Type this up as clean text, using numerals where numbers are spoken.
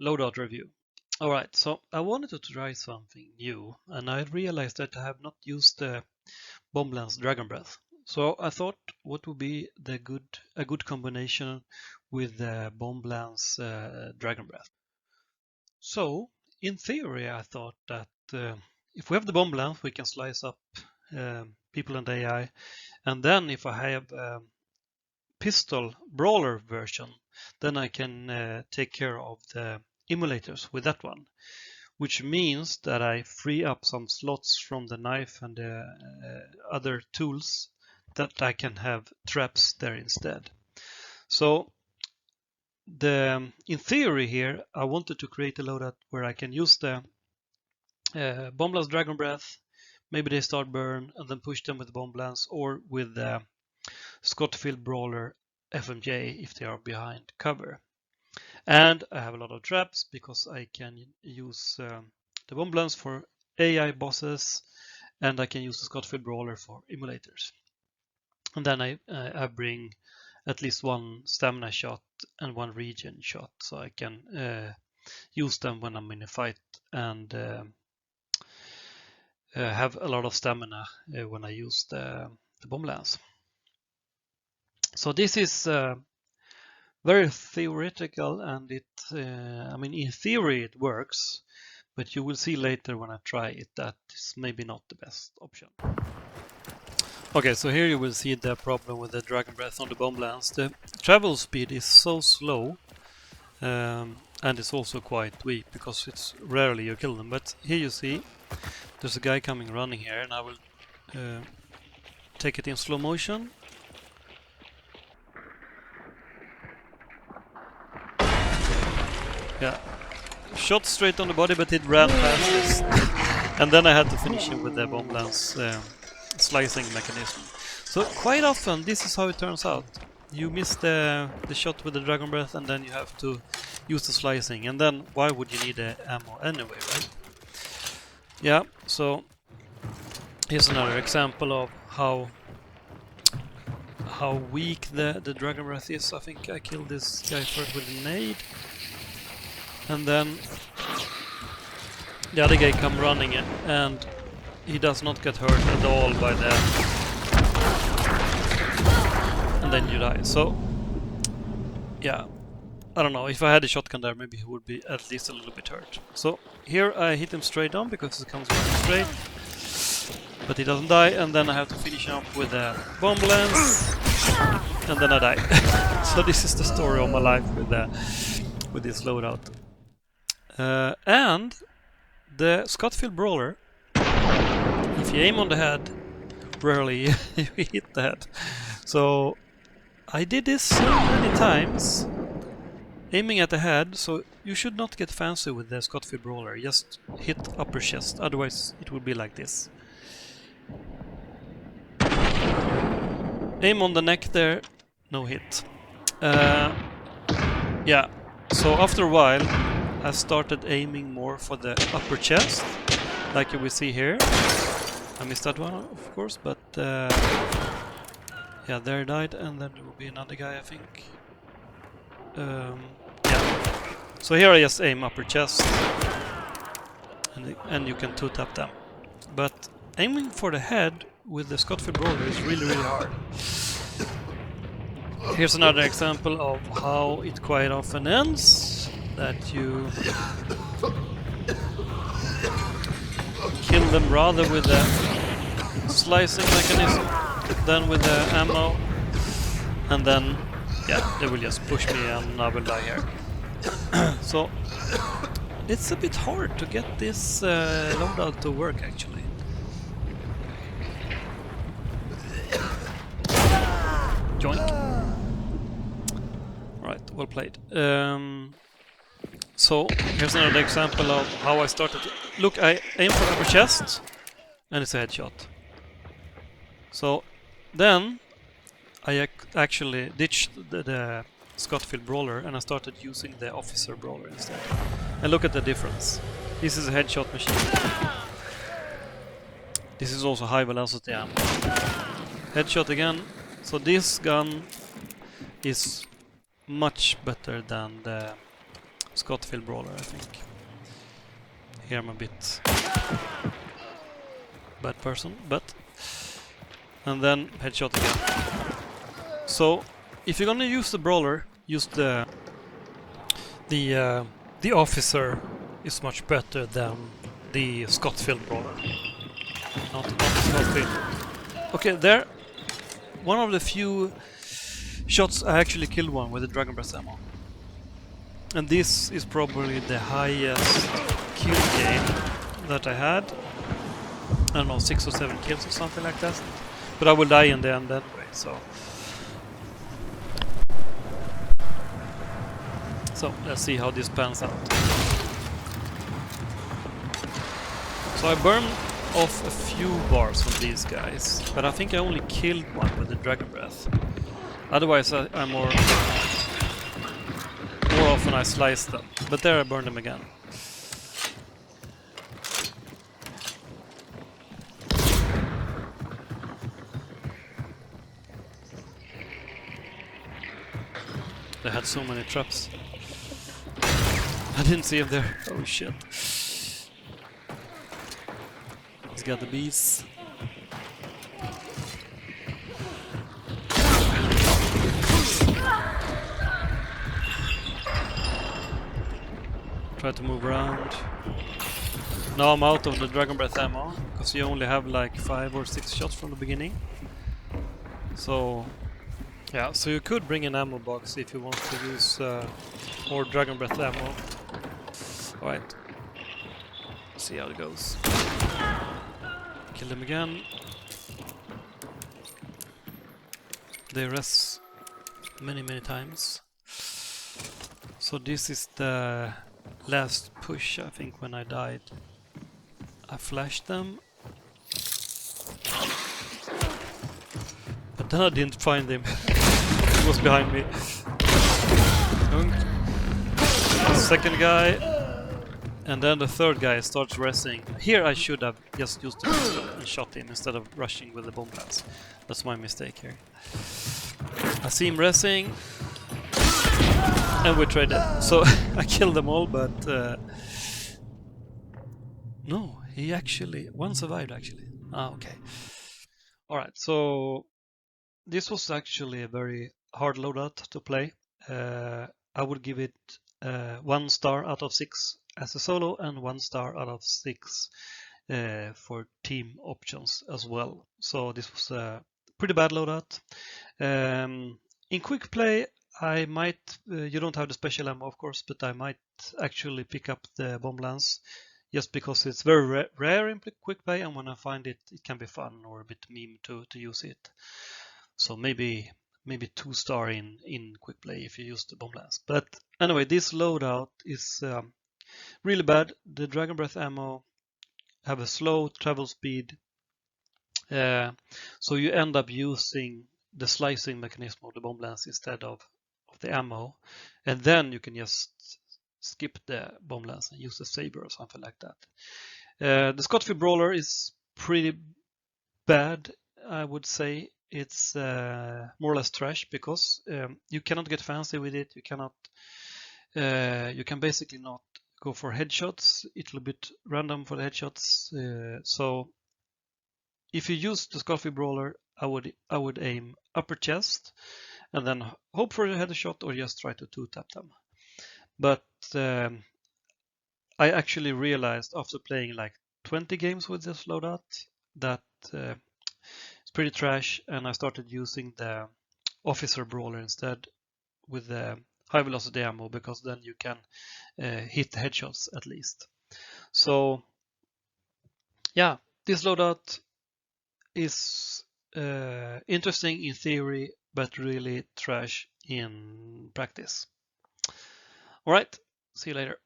Loadout review. Alright, so I wanted to try something new, and I realized that I have not used the Bomblance Dragon Breath. So I thought what would be a good combination with the Bomblance Dragon Breath. So in theory I thought that if we have the Bomblance we can slice up people and AI, and then if I have pistol brawler version, then I can take care of the emulators with that one, which means that I free up some slots from the knife and the other tools that I can have traps there instead. So in theory here, I wanted to create a loadout where I can use the Bomblance Dragon Breath, maybe they start burn, and then push them with Bomblance or with the Scottfield Brawler FMJ if they are behind cover. And I have a lot of traps because I can use the Bomblance for AI bosses, and I can use the Scottfield Brawler for emulators. And then I bring at least one stamina shot and one regen shot, so I can use them when I'm in a fight and have a lot of stamina when I use the Bomblance. So this is very theoretical, and I mean, in theory it works, but you will see later when I try it that it's maybe not the best option. Okay, so here you will see the problem with the Dragon Breath on the Bomblance. The travel speed is so slow, and it's also quite weak because it's rarely you kill them. But here you see there's a guy coming running here, and I will take it in slow motion. Yeah, shot straight on the body, but it ran fastest. And then I had to finish him with the Bomblance slicing mechanism. So quite often this is how it turns out. You miss the shot with the Dragon Breath, and then you have to use the slicing. And then why would you need the ammo anyway, right? Yeah, so here's another example of how weak the Dragon Breath is. I think I killed this guy first with a nade. And then the other guy come running in, and he does not get hurt at all by that. And then you die. So yeah, I don't know, if I had a shotgun there maybe he would be at least a little bit hurt. So here I hit him straight on because it comes running straight, but he doesn't die, and then I have to finish him up with a Bomblance, and then I die. So this is the story of my life with this loadout. And the Scottfield Brawler, if you aim on the head, rarely you hit the head. So I did this so many times, aiming at the head, so you should not get fancy with the Scottfield Brawler, just hit upper chest, otherwise it will be like this. Aim on the neck there, no hit. Yeah, so after a while I started aiming more for the upper chest, like you will see here. I missed that one, of course, but yeah, there I died, and then there will be another guy, I think. Yeah. So here I just aim upper chest, and you can two-tap them. But aiming for the head with the Scottfield Brawler is really, really hard. Here's another example of how it quite often ends. That you kill them rather with the slicing mechanism than with the ammo, and then yeah, they will just push me and I will die here. So it's a bit hard to get this loadout to work actually. Joink. Right, well played. So here's another example of how I started. Look, I aim for upper chest, and it's a headshot. So then I actually ditched the Scottfield Brawler, and I started using the Officer Brawler instead. And look at the difference. This is a headshot machine. This is also high velocity ammo. Headshot again. So this gun is much better than the Scottfield Brawler, I think. Here I'm a bit bad person, but... And then headshot again. So, if you're gonna use the Brawler, use the Officer is much better than the Scottfield Brawler. Not Scottfield. Okay, there. One of the few shots I actually killed one with the Dragon Breath ammo. And this is probably the highest kill game that I had. I don't know, 6 or 7 kills or something like that. But I will die in the end anyway, so... So, let's see how this pans out. So I burned off a few bars from these guys, but I think I only killed one with the Dragon Breath. Otherwise I more often I slice them, but there I burned them again. They had so many traps. I didn't see him there. Oh shit. He's got the bees. Try to move around. Now I'm out of the Dragon Breath ammo, because you only have like 5 or 6 shots from the beginning. So... yeah, so you could bring an ammo box if you want to use more Dragon Breath ammo. Alright. See how it goes. Kill them again. They res many times. So this is the last push, I think, when I died. I flashed them. But then I didn't find him. He was behind me. Second guy. And then the third guy starts resing. Here I should have just used the pistol and shot him instead of rushing with the Bomblance. That's my mistake here. I see him resing. And we traded. So I killed them all, but... no, he actually... one survived actually. Ah, okay. Alright, so... this was actually a very hard loadout to play. I would give it 1 star out of 6 as a solo and 1 star out of 6 for team options as well. So this was a pretty bad loadout. In quick play, I might, you don't have the special ammo of course, but I might actually pick up the Bomblance just because it's very rare in quick play, and when I find it, it can be fun or a bit meme to use it. So maybe 2 star in quick play if you use the Bomblance. But anyway, this loadout is really bad. The Dragon Breath ammo have a slow travel speed, so you end up using the slicing mechanism of the Bomblance instead of the ammo, and then you can just skip the Bomblance and use the saber or something like that. The Scottfield Brawler is pretty bad, I would say. It's more or less trash because you cannot get fancy with it. You cannot. You can basically not go for headshots. It'll be random for the headshots. So if you use the Scottfield Brawler, I would aim upper chest and then hope for a headshot or just try to 2-tap them. But I actually realized after playing like 20 games with this loadout that it's pretty trash, and I started using the Officer Brawler instead with the high velocity ammo, because then you can hit the headshots at least. So yeah, this loadout is interesting in theory, but really trash in practice. Alright, see you later.